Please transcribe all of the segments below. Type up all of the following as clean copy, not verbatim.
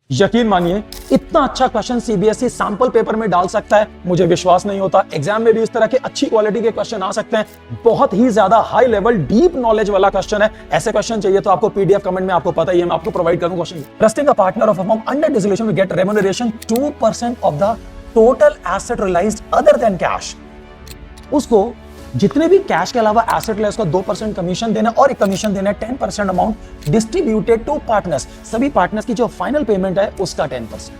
यकीन मानिए इतना अच्छा क्वेश्चन सीबीएसई सैंपल पेपर में डाल सकता है, मुझे विश्वास नहीं होता। एग्जाम में भी इस तरह के अच्छी क्वालिटी के क्वेश्चन आ सकते हैं। बहुत ही ज्यादा हाई लेवल डीप नॉलेज वाला क्वेश्चन है। ऐसे क्वेश्चन चाहिए तो आपको पीडीएफ कमेंट में आपको पता ही है, मैं आपको प्रोवाइड करूंगा question. Trusting a partner of a firm under dissolution will get remuneration 2% of the total asset realised other than cash. उसको जितने भी कैश के अलावा एसेट ले उसका 2% कमीशन देना और एक कमीशन देना है 10% अमाउंट डिस्ट्रीब्यूटेड टू पार्टनर्स। सभी पार्टनर्स की जो फाइनल पेमेंट है उसका 10%।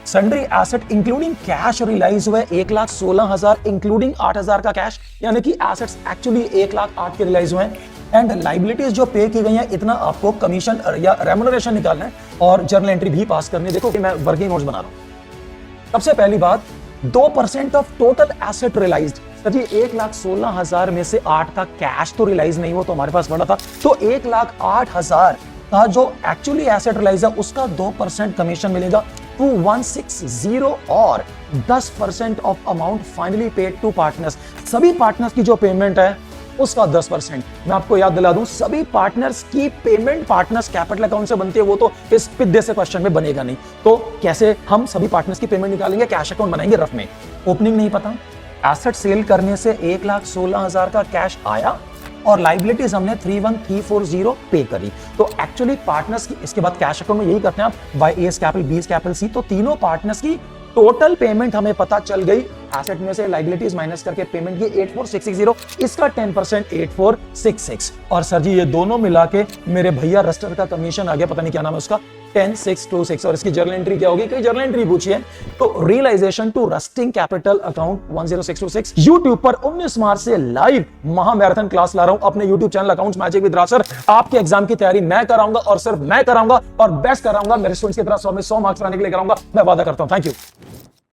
Sundry asset including cash realise हुए 1,16,000 इंक्लूडिंग 8,000 का कैश, यानी कि एसेट्स एक्चुअली 1,08,000 के रियलाइज हुए हैं। एंड लाइबिलिटीज जो पे की गई है इतना आपको कमीशन या रेम्यूनरेशन निकालना है और जर्नल एंट्री भी पास करनी है। देखो कि मैं वर्किंग नोट्स बना रहा हूं। सबसे पहली बात, 2% of total asset realised. Sir ji 1,16,000 में से 8 का कैश तो रियलाइज नहीं हुआ तो हमारे पास बड़ा था, तो 1,08,000 का जो एक्चुअली एसेट रियलाइज है उसका 2% कमीशन मिलेगा 2160 और 10% of amount finally paid to partners. सभी पार्टनर्स की जो पेमेंट है उसका 10%। मैं आपको याद दिला दूं, सभी पार्टनर्स की पेमेंट पार्टनर्स कैपिटल अकाउंट से बनती है, वो तो इस पिद्दे से क्वेश्चन में बनेगा नहीं। तो कैसे हम सभी पार्टनर्स की पेमेंट निकालेंगे, कैश अकाउंट बनाएंगे रफ में। ओपनिंग नहीं पता, एसेट सेल करने से 1,16,000 का कैश आया और लाइबिलिटीज हमने 31,340 पे करी। तो एक्चुअली पार्टनर्स की, इसके बाद कैश अकाउंट में यही करते हैं आप, by S capital B capital C, तो तीनों पार्टनर्स की टोटल पेमेंट हमें पता चल गई। एसेट में से लाइबिलिटीज माइनस करके पेमेंट की 84,660, इसका 10% 8466। और सर जी ये दोनों मिला के मेरे भैया रस्टर का कमीशन आ गया, पता नहीं क्या नाम है उसका, 10,626। और इसकी जर्नल एंट्री क्या होगी, कई जर्नल एंट्री पूछी है। तो realisation to rusting capital account 10626। YouTube पर 19 मार्च से लाइव महा मैराथन क्लास ला रहा हूं अपने YouTube channel accounts magic with Raj sir. आपके एग्जाम की तैयारी मैं कराऊंगा और सिर्फ मैं कराऊंगा और बेस्ट कराऊंगा। मेरे स्टूडेंट्स की तरह 100 में 100 मार्क्स लाने के लिए कराऊंगा, मैं वादा करता हूं। Thank you.